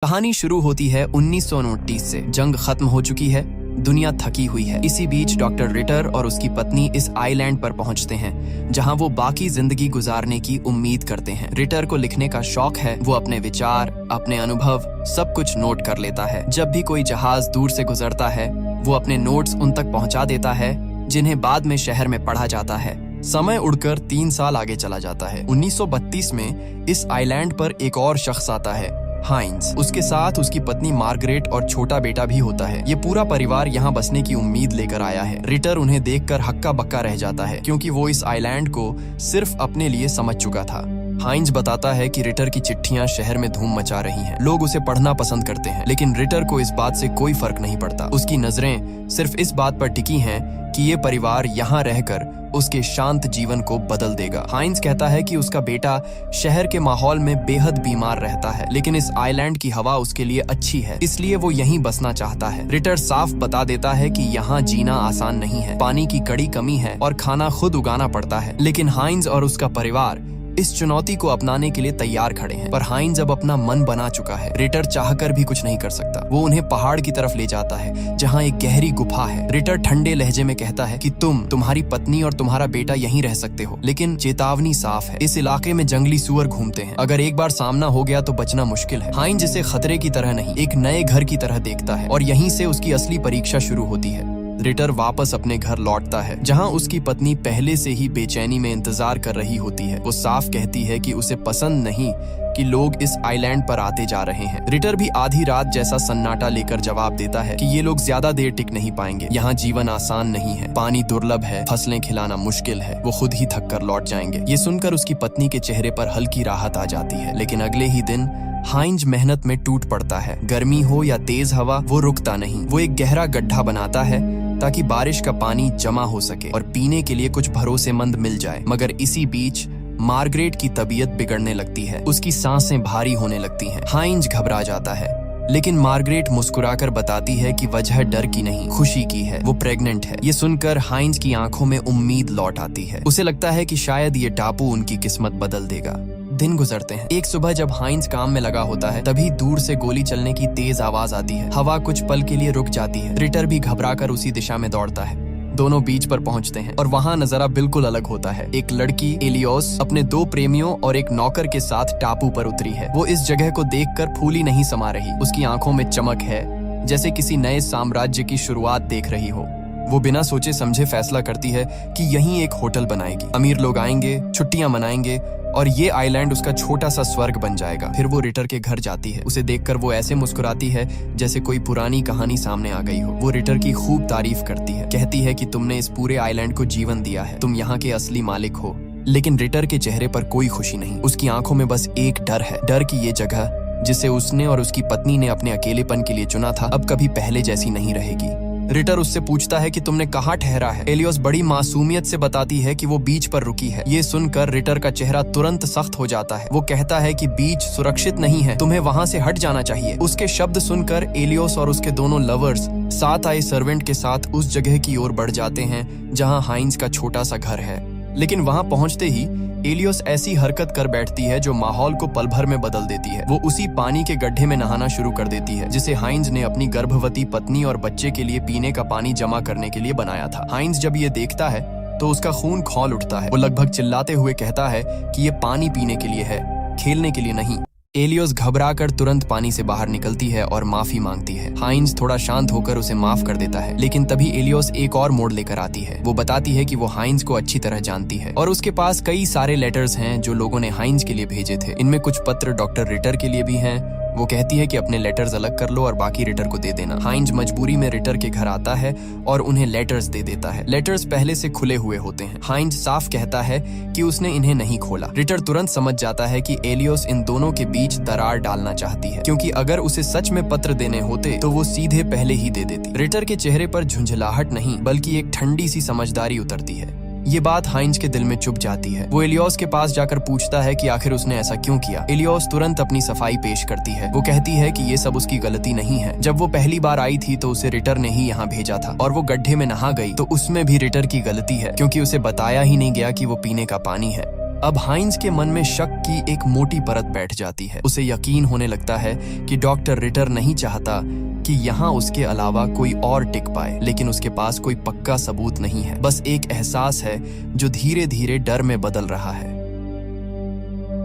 कहानी शुरू होती है 1929 से। जंग खत्म हो चुकी है, दुनिया थकी हुई है। इसी बीच डॉक्टर रिटर और उसकी पत्नी इस आइलैंड पर पहुंचते हैं जहां वो बाकी जिंदगी गुजारने की उम्मीद करते हैं। रिटर को लिखने का शौक है, वो अपने विचार, अपने अनुभव सब कुछ नोट कर लेता है। जब भी कोई जहाज दूर से गुजरता है वो अपने नोट्स उन तक पहुंचा देता है जिन्हें बाद में शहर में पढ़ा जाता है। समय उड़कर 3 साल आगे चला जाता है। 1932 में इस आइलैंड पर एक और शख्स आता है, हाइंज। उसके साथ उसकी पत्नी मार्गरेट और छोटा बेटा भी होता है। ये पूरा परिवार यहाँ बसने की उम्मीद लेकर आया है। रिटर उन्हें देखकर हक्का बक्का रह जाता है क्योंकि वो इस आइलैंड को सिर्फ अपने लिए समझ चुका था। हाइंज बताता है कि रिटर की चिट्ठियां शहर में धूम मचा रही हैं। लोग उसे पढ़ना पसंद करते हैं, लेकिन रिटर को इस बात से कोई फर्क नहीं पड़ता। उसकी नजरें सिर्फ इस बात पर टिकी हैं कि ये परिवार यहाँ रहकर उसके शांत जीवन को बदल देगा। हाइंज कहता है कि उसका बेटा शहर के माहौल में बेहद बीमार रहता है, लेकिन इस आइलैंड की हवा उसके लिए अच्छी है, इसलिए वो यहीं बसना चाहता है। रिटर साफ बता देता है कि यहाँ जीना आसान नहीं है, पानी की कड़ी कमी है और खाना खुद उगाना पड़ता है। लेकिन हाइंज और उसका परिवार इस चुनौती को अपनाने के लिए तैयार खड़े हैं। पर हाइंज अब अपना मन बना चुका है। रिटर चाहकर भी कुछ नहीं कर सकता। वो उन्हें पहाड़ की तरफ ले जाता है जहाँ एक गहरी गुफा है। रिटर ठंडे लहजे में कहता है कि तुम्हारी पत्नी और तुम्हारा बेटा यहीं रह सकते हो, लेकिन चेतावनी साफ है, इस इलाके में जंगली सुअर घूमते हैं। अगर एक बार सामना हो गया तो बचना मुश्किल है। हाइंज इसे खतरे की तरह नहीं, एक नए घर की तरह देखता है और यहीं से उसकी असली परीक्षा शुरू होती है। रिटर वापस अपने घर लौटता है जहां उसकी पत्नी पहले से ही बेचैनी में इंतजार कर रही होती है। वो साफ कहती है कि उसे पसंद नहीं कि लोग इस आइलैंड पर आते जा रहे हैं। रिटर भी आधी रात जैसा सन्नाटा लेकर जवाब देता है कि ये लोग ज्यादा देर टिक नहीं पाएंगे। यहाँ जीवन आसान नहीं है, पानी दुर्लभ है, फसलें खिलाना मुश्किल है, वो खुद ही थक कर लौट जाएंगे। ये सुनकर उसकी पत्नी के चेहरे पर हल्की राहत आ जाती है, लेकिन अगले ही दिन हाइंज मेहनत में टूट पड़ता है। गर्मी हो या तेज हवा, वो रुकता नहीं। वो एक गहरा गड्ढा बनाता है ताकि बारिश का पानी जमा हो सके और पीने के लिए कुछ भरोसेमंद मिल जाए। मगर इसी बीच मार्गरेट की तबीयत बिगड़ने लगती है, उसकी सांसें भारी होने लगती हैं। हाइंज घबरा जाता है, लेकिन मार्गरेट मुस्कुराकर बताती है कि वजह डर की नहीं, खुशी की है। वो प्रेग्नेंट है। ये सुनकर हाइंज की आंखों में उम्मीद लौट आती है। उसे लगता है कि शायद ये टापू उनकी किस्मत बदल देगा। दिन गुजरते हैं। एक सुबह जब हाइंज काम में लगा होता है तभी दूर से गोली चलने की तेज आवाज आती है। हवा कुछ पल के लिए रुक जाती है। रिटर भी घबराकर उसी दिशा में दौड़ता है। दोनों बीच पर पहुंचते हैं और वहां नजारा बिल्कुल अलग होता है। एक लड़की एलियोस अपने 2 प्रेमियों और एक नौकर के साथ टापू पर उतरी है। वो इस जगह को देखकर फूली नहीं समा रही। उसकी आंखों में चमक है, जैसे किसी नए साम्राज्य की शुरुआत देख रही हो। वो बिना सोचे समझे फैसला करती है कि यहीं एक होटल बनाएगी। अमीर लोग आएंगे, छुट्टियां मनाएंगे और ये आइलैंड उसका छोटा सा स्वर्ग बन जाएगा। फिर वो रिटर के घर जाती है। उसे देखकर वो ऐसे मुस्कुराती है जैसे कोई पुरानी कहानी सामने आ गई हो। वो रिटर की खूब तारीफ करती है, कहती है कि तुमने इस पूरे आइलैंड को जीवन दिया है, तुम यहाँ के असली मालिक हो। लेकिन रिटर के चेहरे पर कोई खुशी नहीं। उसकी आंखों में बस एक डर है, डर की ये जगह जिसे उसने और उसकी पत्नी ने अपने अकेलेपन के लिए चुना था अब कभी पहले जैसी नहीं रहेगी। रिटर उससे पूछता है कि तुमने कहाँ ठहरा है। एलियोस बड़ी मासूमियत से बताती है कि वो बीच पर रुकी है। ये सुनकर रिटर का चेहरा तुरंत सख्त हो जाता है। वो कहता है कि बीच सुरक्षित नहीं है, तुम्हें वहाँ से हट जाना चाहिए। उसके शब्द सुनकर एलियोस और उसके दोनों लवर्स साथ आए सर्वेंट के साथ उस जगह की ओर बढ़ जाते हैं जहाँ हाइंज का छोटा सा घर है। लेकिन वहाँ पहुँचते ही एलियोस ऐसी हरकत कर बैठती है जो माहौल को पल भर में बदल देती है। वो उसी पानी के गड्ढे में नहाना शुरू कर देती है जिसे हाइंज ने अपनी गर्भवती पत्नी और बच्चे के लिए पीने का पानी जमा करने के लिए बनाया था। हाइंज जब ये देखता है तो उसका खून खौल उठता है। वो लगभग चिल्लाते हुए कहता है कि ये पानी पीने के लिए है, खेलने के लिए नहीं। एलियोस घबराकर तुरंत पानी से बाहर निकलती है और माफी मांगती है। हाइंज थोड़ा शांत होकर उसे माफ कर देता है, लेकिन तभी एलियोस एक और मोड़ लेकर आती है। वो बताती है कि वो हाइंज को अच्छी तरह जानती है और उसके पास कई सारे लेटर्स हैं जो लोगों ने हाइंज के लिए भेजे थे। इनमें कुछ पत्र डॉक्टर रिटर के लिए भी हैं। वो कहती है कि अपने लेटर्स अलग कर लो और बाकी रिटर को दे देना। हाइंज मजबूरी में रिटर के घर आता है और उन्हें लेटर्स दे देता है। लेटर्स पहले से खुले हुए होते हैं। हाइंज साफ कहता है कि उसने इन्हें नहीं खोला। रिटर तुरंत समझ जाता है कि एलियोस इन दोनों के बीच दरार डालना चाहती है, क्योंकि अगर उसे सच में पत्र देने होते तो वो सीधे पहले ही दे देती। रिटर के चेहरे पर झुंझलाहट नहीं बल्कि एक ठंडी सी समझदारी उतरती है। ये बात हाइंज के दिल में चुभ जाती है। वो एलियोस के पास जाकर पूछता है कि आखिर उसने ऐसा क्यों किया। एलियोस तुरंत अपनी सफाई पेश करती है। वो कहती है कि ये सब उसकी गलती नहीं है। जब वो पहली बार आई थी तो उसे रिटर ने ही यहाँ भेजा था और वो गड्ढे में नहा गई तो उसमें भी रिटर की गलती है, क्योंकि उसे बताया ही नहीं गया कि वो पीने का पानी है। अब हाइंज के मन में शक की एक मोटी परत बैठ जाती है। उसे यकीन होने लगता है कि डॉक्टर रिटर नहीं चाहता कि यहाँ उसके अलावा कोई और टिक पाए, लेकिन उसके पास कोई पक्का सबूत नहीं है। बस एक एहसास है जो धीरे धीरे डर में बदल रहा है।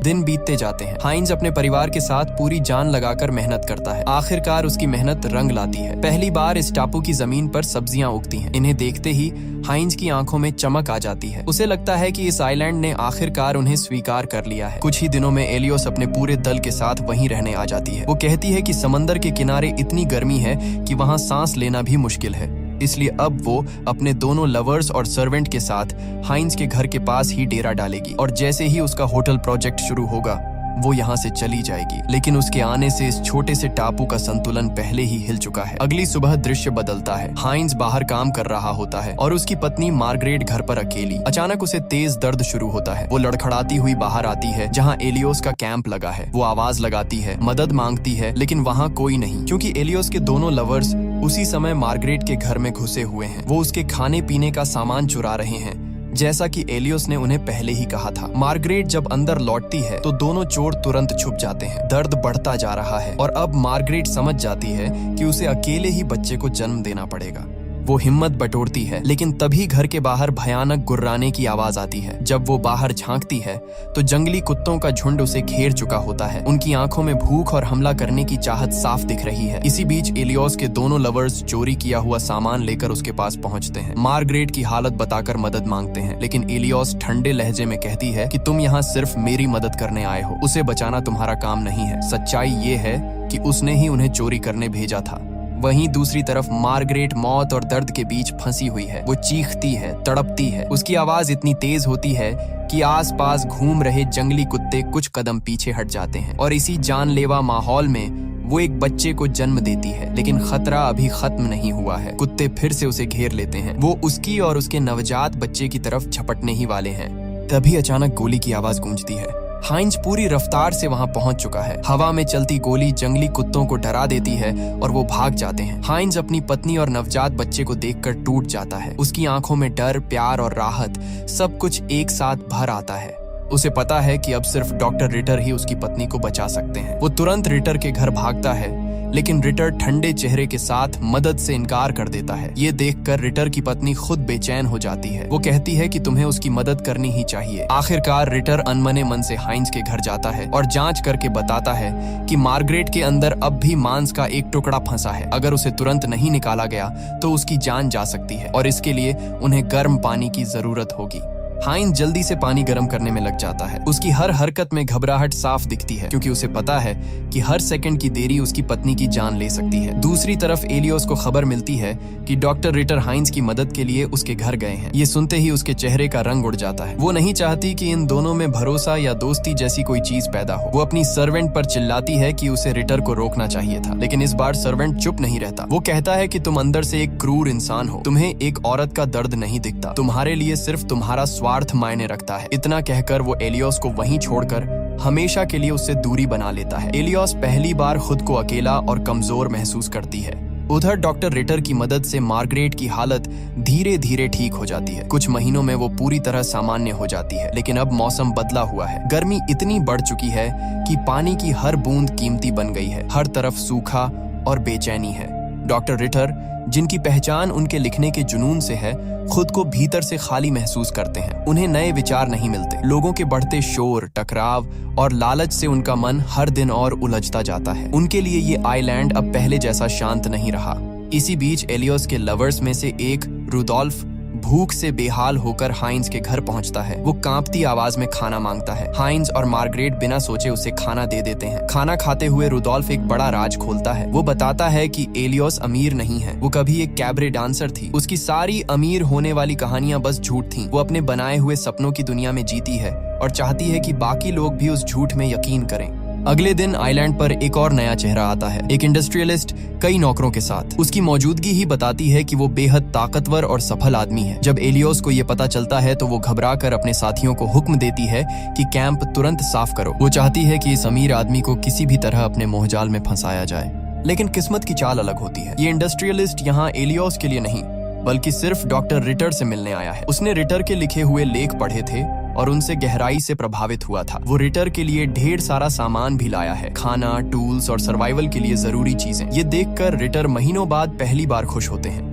दिन बीतते जाते हैं। हाइंज अपने परिवार के साथ पूरी जान लगाकर मेहनत करता है। आखिरकार उसकी मेहनत रंग लाती है। पहली बार इस टापू की जमीन पर सब्जियां उगती हैं। इन्हें देखते ही हाइंज की आंखों में चमक आ जाती है। उसे लगता है कि इस आइलैंड ने आखिरकार उन्हें स्वीकार कर लिया है। कुछ ही दिनों में एलियोस अपने पूरे दल के साथ वहीं रहने आ जाती है। वो कहती है कि समंदर के किनारे इतनी गर्मी है कि वहाँ सांस लेना भी मुश्किल है, इसलिए अब वो अपने दोनों लवर्स और सर्वेंट के साथ हाइंज के घर के पास ही डेरा डालेगी और जैसे ही उसका होटल प्रोजेक्ट शुरू होगा वो यहाँ से चली जाएगी। लेकिन उसके आने से इस छोटे से टापू का संतुलन पहले ही हिल चुका है। अगली सुबह दृश्य बदलता है। हाइंज बाहर काम कर रहा होता है और उसकी पत्नी मार्गरेट घर पर अकेली। अचानक उसे तेज दर्द शुरू होता है। वो लड़खड़ाती हुई बाहर आती है जहाँ एलियोस का कैंप लगा है। वो आवाज लगाती है, मदद मांगती है, लेकिन वहाँ कोई नहीं, क्योंकि एलियोस के दोनों लवर्स उसी समय मार्गरेट के घर में घुसे हुए हैं। वो उसके खाने पीने का सामान चुरा रहे हैं, जैसा कि एलियोस ने उन्हें पहले ही कहा था। मार्गरेट जब अंदर लौटती है तो दोनों चोर तुरंत छुप जाते हैं। दर्द बढ़ता जा रहा है और अब मार्गरेट समझ जाती है कि उसे अकेले ही बच्चे को जन्म देना पड़ेगा। वो हिम्मत बटोरती है, लेकिन तभी घर के बाहर भयानक गुर्राने की आवाज आती है। जब वो बाहर झांकती है तो जंगली कुत्तों का झुंड उसे घेर चुका होता है। उनकी आंखों में भूख और हमला करने की चाहत साफ दिख रही है। इसी बीच एलियोस के दोनों लवर्स चोरी किया हुआ सामान लेकर उसके पास पहुंचते हैं। मार्गरेट की हालत बताकर मदद मांगते हैं, लेकिन एलियोस ठंडे लहजे में कहती है कि तुम यहाँ सिर्फ मेरी मदद करने आए हो, उसे बचाना तुम्हारा काम नहीं है। सच्चाई ये है कि उसने ही उन्हें चोरी करने भेजा था। वहीं दूसरी तरफ मार्गरेट मौत और दर्द के बीच फंसी हुई है। वो चीखती है, तड़पती है। उसकी आवाज इतनी तेज होती है कि आसपास घूम रहे जंगली कुत्ते कुछ कदम पीछे हट जाते हैं और इसी जानलेवा माहौल में वो एक बच्चे को जन्म देती है। लेकिन खतरा अभी खत्म नहीं हुआ है। कुत्ते फिर से उसे घेर लेते हैं। वो उसकी और उसके नवजात बच्चे की तरफ झपटने ही वाले हैं। तभी अचानक गोली की आवाज गूंजती है। हाइंज पूरी रफ्तार से वहां पहुंच चुका है। हवा में चलती गोली जंगली कुत्तों को डरा देती है और वो भाग जाते हैं। हाइंज अपनी पत्नी और नवजात बच्चे को देखकर टूट जाता है। उसकी आंखों में डर, प्यार और राहत सब कुछ एक साथ भर आता है। उसे पता है कि अब सिर्फ डॉक्टर रिटर ही उसकी पत्नी को बचा सकते हैं। वो तुरंत रिटर के घर भागता है, लेकिन रिटर ठंडे चेहरे के साथ मदद से इनकार कर देता है। ये देखकर रिटर की पत्नी खुद बेचैन हो जाती है। वो कहती है कि तुम्हें उसकी मदद करनी ही चाहिए। आखिरकार रिटर अनमने मन से हाइंज के घर जाता है और जांच करके बताता है कि मार्गरेट के अंदर अब भी मांस का एक टुकड़ा फंसा है। अगर उसे तुरंत नहीं निकाला गया तो उसकी जान जा सकती है और इसके लिए उन्हें गर्म पानी की जरूरत होगी। हाइंज जल्दी से पानी गर्म करने में लग जाता है। उसकी हर हरकत में घबराहट साफ दिखती है, क्योंकि उसे पता है कि हर सेकंड की देरी उसकी पत्नी की जान ले सकती है। दूसरी तरफ एलियोस को खबर मिलती है कि डॉक्टर रिटर हाइंज की मदद के लिए उसके घर गए हैं। ये सुनते ही उसके चेहरे का रंग उड़ जाता है। वो नहीं चाहती कि इन दोनों में भरोसा या दोस्ती जैसी कोई चीज पैदा हो। वो अपनी सर्वेंट पर चिल्लाती है कि उसे रिटर को रोकना चाहिए था, लेकिन इस बार सर्वेंट चुप नहीं रहता। वो कहता है कि तुम अंदर से एक क्रूर इंसान हो। तुम्हें एक औरत का दर्द नहीं दिखता। तुम्हारे लिए सिर्फ तुम्हारा स्वार्थ मायने रखता है। इतना कहकर वो एलियोस को वहीं छोड़कर हमेशा के लिए उससे दूरी बना लेता है। एलियोस पहली बार खुद को अकेला और कमजोर महसूस करती है। उधर डॉक्टर रिटर की मदद से मार्गरेट की हालत धीरे धीरे ठीक हो जाती है। कुछ महीनों में वो पूरी तरह सामान्य हो जाती है, लेकिन अब मौसम बदला हुआ है। गर्मी इतनी बढ़ चुकी है कि पानी की हर बूंद कीमती बन गई है। हर तरफ सूखा और बेचैनी है। डॉक्टर रिटर, जिनकी पहचान उनके लिखने के जुनून से है, खुद को भीतर से खाली महसूस करते हैं। उन्हें नए विचार नहीं मिलते। लोगों के बढ़ते शोर, टकराव और लालच से उनका मन हर दिन और उलझता जाता है। उनके लिए ये आइलैंड अब पहले जैसा शांत नहीं रहा। इसी बीच एलियोस के लवर्स में से एक, रुडोल्फ, भूख से बेहाल होकर हाइंज के घर पहुंचता है। वो कांपती आवाज में खाना मांगता है। हाइंज और मार्गरेट बिना सोचे उसे खाना दे देते हैं। खाना खाते हुए रुडोल्फ एक बड़ा राज खोलता है। वो बताता है कि एलियोस अमीर नहीं है। वो कभी एक कैबरे डांसर थी। उसकी सारी अमीर होने वाली कहानियां बस झूठ थीं। वो अपने बनाए हुए सपनों की दुनिया में जीती है और चाहती है कि बाकी लोग भी उस झूठ में यकीन करें। अगले दिन आइलैंड पर एक और नया चेहरा आता है, एक इंडस्ट्रियलिस्ट कई नौकरों के साथ। उसकी मौजूदगी ही बताती है कि वो बेहद ताकतवर और सफल आदमी है। जब एलियोस को ये पता चलता है तो वो घबराकर अपने साथियों को हुक्म देती है कि कैंप तुरंत साफ करो। वो चाहती है कि इस अमीर आदमी को किसी भी तरह अपने मोहजाल में फंसाया जाए, लेकिन किस्मत की चाल अलग होती है। ये इंडस्ट्रियलिस्ट यहाँ एलियोस के लिए नहीं, बल्कि सिर्फ डॉक्टर रिटर से मिलने आया है। उसने रिटर के लिखे हुए लेख पढ़े थे और उनसे गहराई से प्रभावित हुआ था। वो रिटर के लिए ढेर सारा सामान भी लाया है, खाना, टूल्स और सर्वाइवल के लिए जरूरी चीजें। ये देखकर रिटर महीनों बाद पहली बार खुश होते हैं।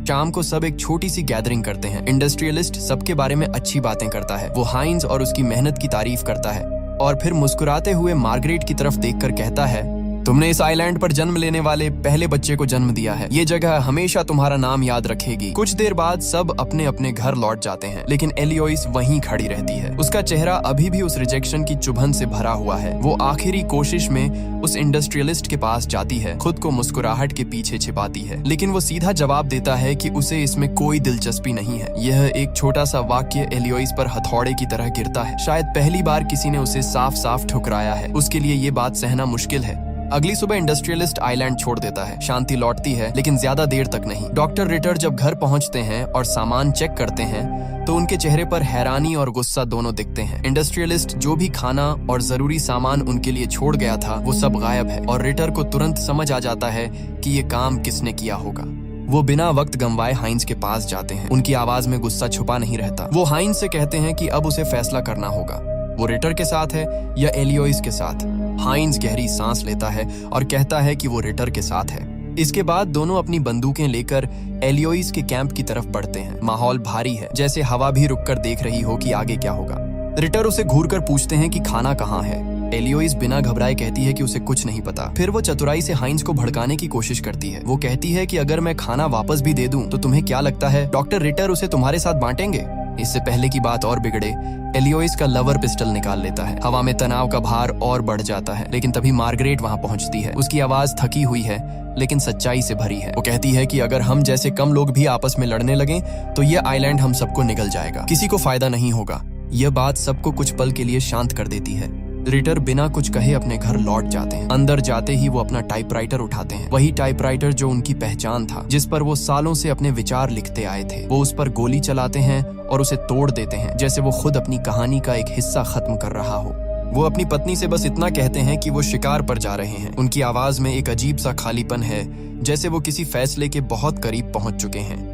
शाम को सब एक छोटी सी गैदरिंग करते हैं। इंडस्ट्रियलिस्ट सबके बारे में अच्छी बातें करता है। वो हाइंस और उसकी मेहनत की तारीफ करता है और फिर मुस्कुराते हुए मार्गरेट की तरफ देखकर कहता है, तुमने इस आइलैंड पर जन्म लेने वाले पहले बच्चे को जन्म दिया है। ये जगह हमेशा तुम्हारा नाम याद रखेगी। कुछ देर बाद सब अपने अपने घर लौट जाते हैं, लेकिन एलियोइस वहीं खड़ी रहती है। उसका चेहरा अभी भी उस रिजेक्शन की चुभन से भरा हुआ है। वो आखिरी कोशिश में उस इंडस्ट्रियलिस्ट के पास जाती है, खुद को मुस्कुराहट के पीछे छिपाती है, लेकिन वो सीधा जवाब देता है कि उसे इसमें कोई दिलचस्पी नहीं है। यह एक छोटा सा वाक्य एलियोइस पर हथौड़े की तरह गिरता है। शायद पहली बार किसी ने उसे साफ साफ ठुकराया है। उसके लिए ये बात सहना मुश्किल है। अगली सुबह इंडस्ट्रियलिस्ट आइलैंड छोड़ देता है। शांति लौटती है, लेकिन ज्यादा देर तक नहीं। डॉक्टर रिटर जब घर पहुंचते हैं और सामान चेक करते हैं तो उनके चेहरे पर हैरानी और गुस्सा दोनों दिखते हैं। इंडस्ट्रियलिस्ट जो भी खाना और जरूरी सामान उनके लिए छोड़ गया था वो सब गायब है और रिटर को तुरंत समझ आ जाता है कि ये काम किसने किया होगा। वो बिना वक्त गंवाए हाइंस के पास जाते हैं। उनकी आवाज में गुस्सा छुपा नहीं रहता। वो हाइंस से कहते हैं कि अब उसे फैसला करना होगा, वो रिटर के साथ है या एलियोइस के साथ। हाइंस गहरी सांस लेता है और कहता है कि वो रिटर के साथ है। इसके बाद दोनों अपनी बंदूकें लेकर एलियोइस के कैंप की तरफ बढ़ते हैं। माहौल भारी है, जैसे हवा भी रुककर देख रही हो कि आगे क्या होगा। रिटर उसे घूरकर पूछते हैं कि खाना कहाँ है। एलियोइस बिना घबराए कहती है कि उसे कुछ नहीं पता। फिर वो चतुराई से हाइंस को भड़काने की कोशिश करती है। वो कहती है कि अगर मैं खाना वापस भी दे दूं तो तुम्हें क्या लगता है डॉक्टर रिटर उसे तुम्हारे साथ बांटेंगे? इससे पहले की बात और बिगड़े, एलियोइस का लवर पिस्टल निकाल लेता है। हवा में तनाव का भार और बढ़ जाता है, लेकिन तभी मार्गरेट वहां पहुंचती है। उसकी आवाज थकी हुई है, लेकिन सच्चाई से भरी है। वो कहती है कि अगर हम जैसे कम लोग भी आपस में लड़ने लगे तो ये आइलैंड हम सबको निगल जाएगा, किसी को फायदा नहीं होगा। यह बात सबको कुछ पल के लिए शांत कर देती है। रिटर बिना कुछ कहे अपने घर लौट जाते हैं। अंदर जाते ही वो अपना टाइपराइटर उठाते हैं, वही टाइपराइटर जो उनकी पहचान था, जिस पर वो सालों से अपने विचार लिखते आए थे। वो उस पर गोली चलाते हैं और उसे तोड़ देते हैं, जैसे वो खुद अपनी कहानी का एक हिस्सा खत्म कर रहा हो। वो अपनी पत्नी से बस इतना कहते हैं कि वो शिकार पर जा रहे हैं। उनकी आवाज में एक अजीब सा खालीपन है, जैसे वो किसी फैसले के बहुत करीब पहुंच चुके हैं।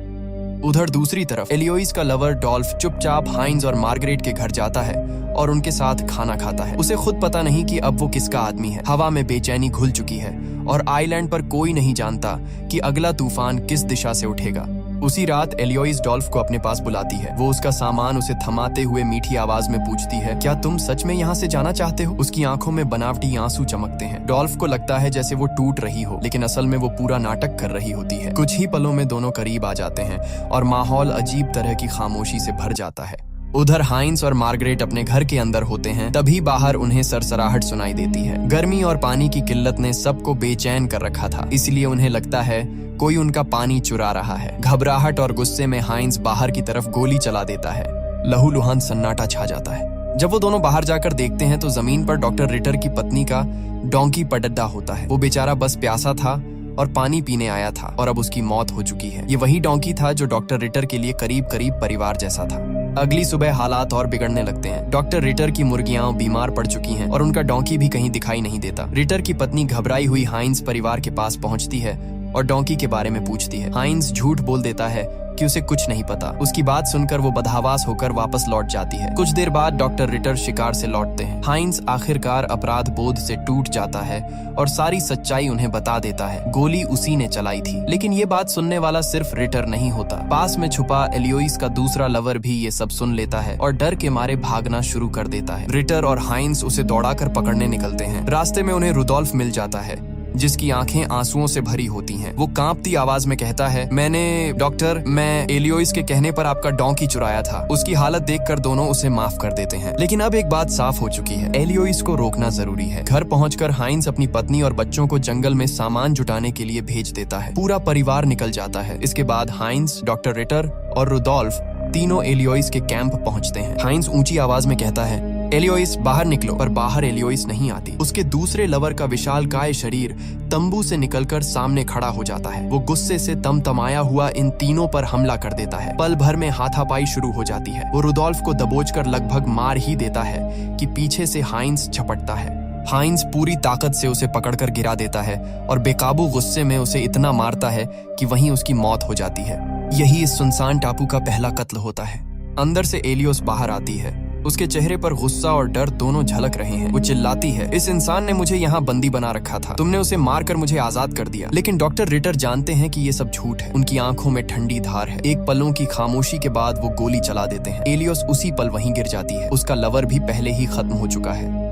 उधर दूसरी तरफ एलियोइस का लवर डॉल्फ चुपचाप हाइंस और मार्गरेट के घर जाता है और उनके साथ खाना खाता है। उसे खुद पता नहीं कि अब वो किसका आदमी है। हवा में बेचैनी घुल चुकी है और आइलैंड पर कोई नहीं जानता कि अगला तूफान किस दिशा से उठेगा। उसी रात एलियोइस डॉल्फ को अपने पास बुलाती है। वो उसका सामान उसे थमाते हुए मीठी आवाज में पूछती है, क्या तुम सच में यहाँ से जाना चाहते हो? उसकी आंखों में बनावटी आंसू चमकते हैं। डॉल्फ को लगता है जैसे वो टूट रही हो, लेकिन असल में वो पूरा नाटक कर रही होती है। कुछ ही पलों में दोनों करीब आ जाते हैं और माहौल अजीब तरह की खामोशी से भर जाता है। उधर हाइंस और मार्गरेट अपने घर के अंदर होते हैं, तभी बाहर उन्हें सरसराहट सुनाई देती है। गर्मी और पानी की किल्लत ने सबको बेचैन कर रखा था, इसलिए उन्हें लगता है कोई उनका पानी चुरा रहा है। घबराहट और गुस्से में हाइंस बाहर की तरफ गोली चला देता है। लहूलुहान सन्नाटा छा जाता है। जब वो दोनों बाहर जाकर देखते हैं तो जमीन पर डॉक्टर रिटर की पत्नी का डोंकी पटड्डा होता है। वो बेचारा बस प्यासा था और पानी पीने आया था और अब उसकी मौत हो चुकी है। ये वही डोंकी था जो डॉक्टर रिटर के लिए करीब करीब परिवार जैसा था। अगली सुबह हालात और बिगड़ने लगते हैं। डॉक्टर रिटर की मुर्गियां बीमार पड़ चुकी हैं और उनका डोंकी भी कहीं दिखाई नहीं देता। रिटर की पत्नी घबराई हुई हाइंस परिवार के पास पहुंचती है और डोंकी के बारे में पूछती है। हाइंस झूठ बोल देता है कि उसे कुछ नहीं पता। उसकी बात सुनकर वो बदहवास होकर वापस लौट जाती है। कुछ देर बाद डॉक्टर रिटर शिकार से लौटते हैं। हाइंस आखिरकार अपराध बोध से टूट जाता है और सारी सच्चाई उन्हें बता देता है। गोली उसी ने चलाई थी। लेकिन ये बात सुनने वाला सिर्फ रिटर नहीं होता। पास में छुपा एलियोइस का दूसरा लवर भी ये सब सुन लेता है और डर के मारे भागना शुरू कर देता है। रिटर और हाइंस उसे दौड़ाकर पकड़ने निकलते हैं। रास्ते में उन्हें रुडोल्फ मिल जाता है, जिसकी आंखें आंसुओं से भरी होती हैं। वो कांपती आवाज में कहता है, मैं एलियोइस के कहने पर आपका डोंकी चुराया था। उसकी हालत देखकर दोनों उसे माफ कर देते हैं। लेकिन अब एक बात साफ हो चुकी है, एलियोइस को रोकना जरूरी है। घर पहुंचकर हाइंस अपनी पत्नी और बच्चों को जंगल में सामान जुटाने के लिए भेज देता है। पूरा परिवार निकल जाता है। इसके बाद हाइंस, डॉक्टर रिटर और रुडोल्फ तीनों एलियोइस के कैंप पहुंचते हैं। हाइंस ऊंची आवाज में कहता है, एलियोइस बाहर निकलो, पर बाहर एलियोइस नहीं आती। उसके दूसरे लवर का विशालकाय शरीर तंबू से निकलकर सामने खड़ा हो जाता है। वो गुस्से से तमतमाया हुआ इन तीनों पर हमला कर देता है। पल भर में हाथापाई शुरू हो जाती है। वो रुडोल्फ को दबोचकर लगभग मार ही देता है कि पीछे से हाइंस झपटता है। हाइंस पूरी ताकत से उसे पकड़कर गिरा देता है और बेकाबू गुस्से में उसे इतना मारता है कि वहीं उसकी मौत हो जाती है। यही इस सुनसान टापू का पहला कत्ल होता है। अंदर से एलियोस बाहर आती है। उसके चेहरे पर गुस्सा और डर दोनों झलक रहे हैं। वो चिल्लाती है, इस इंसान ने मुझे यहाँ बंदी बना रखा था, तुमने उसे मारकर मुझे आजाद कर दिया। लेकिन डॉक्टर रिटर जानते हैं कि ये सब झूठ है। उनकी आंखों में ठंडी धार है। एक पलों की खामोशी के बाद वो गोली चला देते हैं। एलियोस उसी पल वहीं गिर जाती है। उसका लवर भी पहले ही खत्म हो चुका है।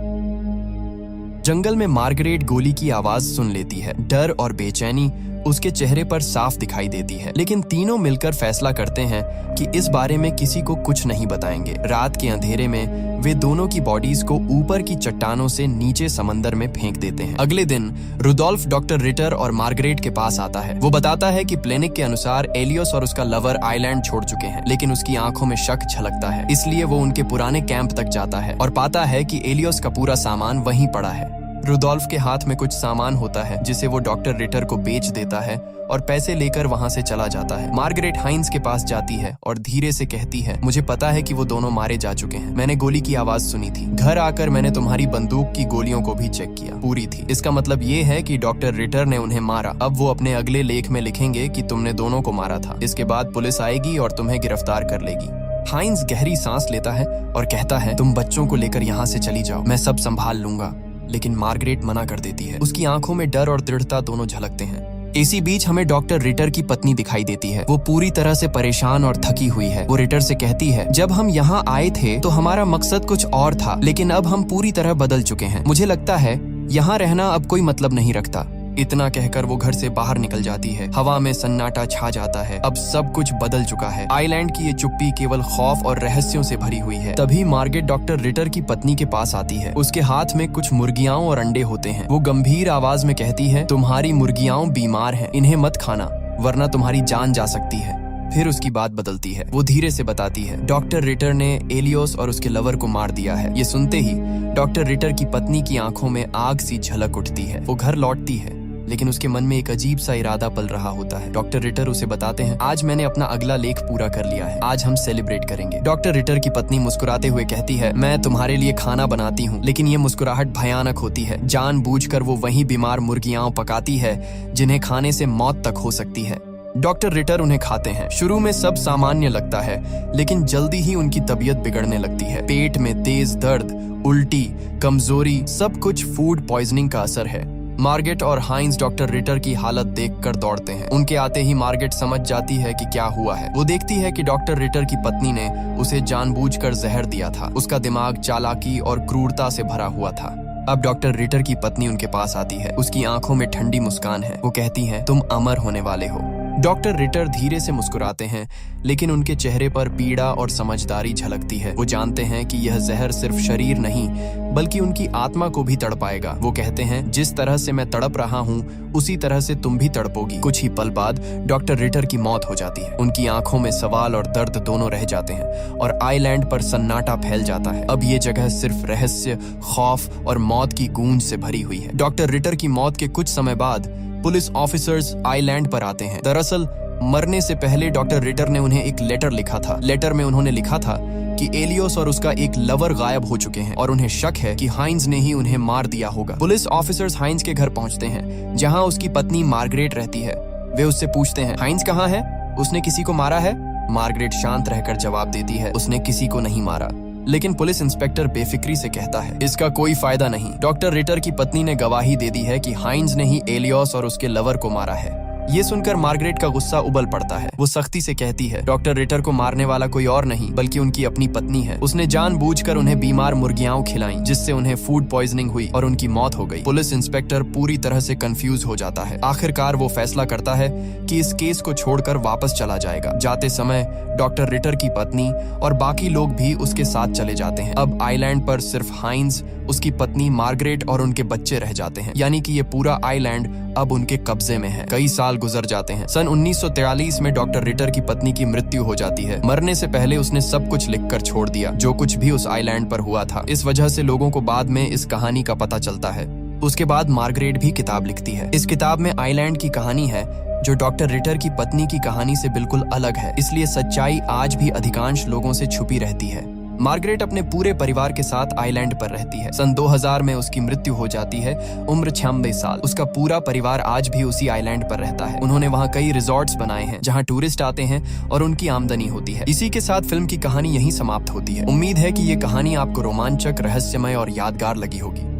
जंगल में मार्गरेट गोली की आवाज सुन लेती है। डर और बेचैनी उसके चेहरे पर साफ दिखाई देती है, लेकिन तीनों मिलकर फैसला करते हैं कि इस बारे में किसी को कुछ नहीं बताएंगे। रात के अंधेरे में वे दोनों की बॉडीज को ऊपर की चट्टानों से नीचे समंदर में फेंक देते हैं। अगले दिन रुडोल्फ डॉक्टर रिटर और मार्गरेट के पास आता है। वो बताता है कि प्लेनिक के अनुसार एलियोस और उसका लवर आइलैंड छोड़ चुके हैं, लेकिन उसकी आंखों में शक झलकता है। इसलिए वो उनके पुराने कैंप तक जाता है और पाता है कि एलियोस का पूरा सामान वहीं पड़ा है। रुडोल्फ के हाथ में कुछ सामान होता है जिसे वो डॉक्टर रिटर को बेच देता है और पैसे लेकर वहां से चला जाता है। मार्गरेट हाइंस के पास जाती है और धीरे से कहती है, मुझे पता है कि वो दोनों मारे जा चुके हैं। मैंने गोली की आवाज सुनी थी। घर आकर मैंने तुम्हारी बंदूक की गोलियों को भी चेक किया, पूरी थी। इसका मतलब ये है कि डॉक्टर रिटर ने उन्हें मारा। अब वो अपने अगले लेख में लिखेंगे कि तुमने दोनों को मारा था। इसके बाद पुलिस आएगी और तुम्हें गिरफ्तार कर लेगी। हाइंस गहरी सांस लेता है और कहता है, तुम बच्चों को लेकर यहाँ से चली जाओ, मैं सब संभाल लूंगा। लेकिन मार्गरेट मना कर देती है। उसकी आंखों में डर और दृढ़ता दोनों झलकते हैं। इसी बीच हमें डॉक्टर रिटर की पत्नी दिखाई देती है। वो पूरी तरह से परेशान और थकी हुई है। वो रिटर से कहती है, जब हम यहाँ आए थे तो हमारा मकसद कुछ और था, लेकिन अब हम पूरी तरह बदल चुके हैं। मुझे लगता है यहाँ रहना अब कोई मतलब नहीं रखता। इतना कहकर वो घर से बाहर निकल जाती है। हवा में सन्नाटा छा जाता है। अब सब कुछ बदल चुका है। आइलैंड की ये चुप्पी केवल खौफ और रहस्यों से भरी हुई है। तभी मार्गरेट डॉक्टर रिटर की पत्नी के पास आती है। उसके हाथ में कुछ मुर्गियाओं और अंडे होते हैं। वो गंभीर आवाज में कहती है, तुम्हारी मुर्गियाओं बीमार हैं, इन्हें मत खाना वरना तुम्हारी जान जा सकती है। फिर उसकी बात बदलती है। वो धीरे से बताती है, डॉक्टर रिटर ने एलियोस और उसके लवर को मार दिया है। ये सुनते ही डॉक्टर रिटर की पत्नी की आंखों में आग सी झलक उठती है। वो घर लौटती है, लेकिन उसके मन में एक अजीब सा इरादा पल रहा होता है। डॉक्टर रिटर उसे बताते हैं, आज मैंने अपना अगला लेख पूरा कर लिया है, आज हम सेलिब्रेट करेंगे। डॉक्टर रिटर की पत्नी मुस्कुराते हुए कहती है, मैं तुम्हारे लिए खाना बनाती हूँ। लेकिन ये मुस्कुराहट भयानक होती है। जानबूझकर वो वही बीमार मुर्गियां पकाती है जिन्हें खाने से मौत तक हो सकती है। डॉक्टर रिटर उन्हें खाते हैं। शुरू में सब सामान्य लगता है, लेकिन जल्दी ही उनकी तबीयत बिगड़ने लगती है। पेट में तेज दर्द, उल्टी, कमजोरी, सब कुछ फूड पॉइजनिंग का असर है। मार्गरेट और हाइंस डॉक्टर रिटर की हालत देखकर दौड़ते हैं। उनके आते ही मार्गरेट समझ जाती है कि क्या हुआ है। वो देखती है कि डॉक्टर रिटर की पत्नी ने उसे जानबूझकर जहर दिया था। उसका दिमाग चालाकी और क्रूरता से भरा हुआ था। अब डॉक्टर रिटर की पत्नी उनके पास आती है। उसकी आंखों में ठंडी मुस्कान है। वो कहती है, तुम अमर होने वाले हो। डॉक्टर रिटर धीरे से मुस्कुराते हैं, लेकिन उनके चेहरे पर पीड़ा और समझदारी झलकती है। वो जानते हैं कि यह जहर सिर्फ शरीर नहीं बल्कि उनकी आत्मा को भी तड़पाएगा। वो कहते हैं, जिस तरह से मैं तड़प रहा हूँ उसी तरह से तुम भी तड़पोगी। कुछ ही पल बाद डॉक्टर रिटर की मौत हो जाती है। उनकी आंखों में सवाल और दर्द दोनों रह जाते हैं और आइलैंड पर सन्नाटा फैल जाता है। अब ये जगह सिर्फ रहस्य, खौफ और मौत की गूंज से भरी हुई है। डॉक्टर रिटर की मौत के कुछ समय बाद पुलिस ऑफिसर्स आइलैंड पर आते हैं। दरअसल मरने से पहले डॉक्टर रिटर ने उन्हें एक लेटर लिखा था। लेटर में उन्होंने लिखा था कि एलियोस और उसका एक लवर गायब हो चुके हैं और उन्हें शक है कि हाइंस ने ही उन्हें मार दिया होगा। पुलिस ऑफिसर्स हाइंस के घर पहुंचते हैं, जहां उसकी पत्नी मार्गरेट रहती है। वे उससे पूछते हैं, हाइंस कहाँ है? उसने किसी को मारा है? मार्गरेट शांत रहकर जवाब देती है, उसने किसी को नहीं मारा। लेकिन पुलिस इंस्पेक्टर बेफिक्री से कहता है, इसका कोई फायदा नहीं। डॉक्टर रिटर की पत्नी ने गवाही दे दी है कि हाइंस ने ही एलियोस और उसके लवर को मारा है। ये सुनकर मार्गरेट का गुस्सा उबल पड़ता है। वो सख्ती से कहती है, डॉक्टर रिटर को मारने वाला कोई और नहीं बल्कि उनकी अपनी पत्नी है। उसने जानबूझकर उन्हें बीमार मुर्गियां खिलाईं, जिससे उन्हें फूड पॉइजनिंग हुई और उनकी मौत हो गई। पुलिस इंस्पेक्टर पूरी तरह से कंफ्यूज हो जाता है। आखिरकार वो फैसला करता है कि इस केस को छोड़कर वापस चला जाएगा। जाते समय डॉक्टर रिटर की पत्नी और बाकी लोग भी उसके साथ चले जाते हैं। अब आइलैंड पर सिर्फ हाइंस, उसकी पत्नी मार्गरेट और उनके बच्चे रह जाते हैं। यानी कि ये पूरा आइलैंड अब उनके कब्जे में है। कई साल गुजर जाते हैं। सन 1943 में डॉक्टर रिटर की पत्नी की मृत्यु हो जाती है। मरने से पहले उसने सब कुछ लिखकर छोड़ दिया, जो कुछ भी उस आइलैंड पर हुआ था। इस वजह से लोगों को बाद में इस कहानी का पता चलता है। उसके बाद मार्गरेट भी किताब लिखती है। इस किताब में आइलैंड की कहानी है जो डॉक्टर रिटर की पत्नी की कहानी से बिल्कुल अलग है। इसलिए सच्चाई आज भी अधिकांश लोगों से छुपी रहती है। मार्गरेट अपने पूरे परिवार के साथ आइलैंड पर रहती है। सन 2000 में उसकी मृत्यु हो जाती है, उम्र 96 साल। उसका पूरा परिवार आज भी उसी आइलैंड पर रहता है। उन्होंने वहाँ कई रिजॉर्ट्स बनाए हैं जहाँ टूरिस्ट आते हैं और उनकी आमदनी होती है। इसी के साथ फिल्म की कहानी यहीं समाप्त होती है। उम्मीद है कि ये कहानी आपको रोमांचक, रहस्यमय और यादगार लगी होगी।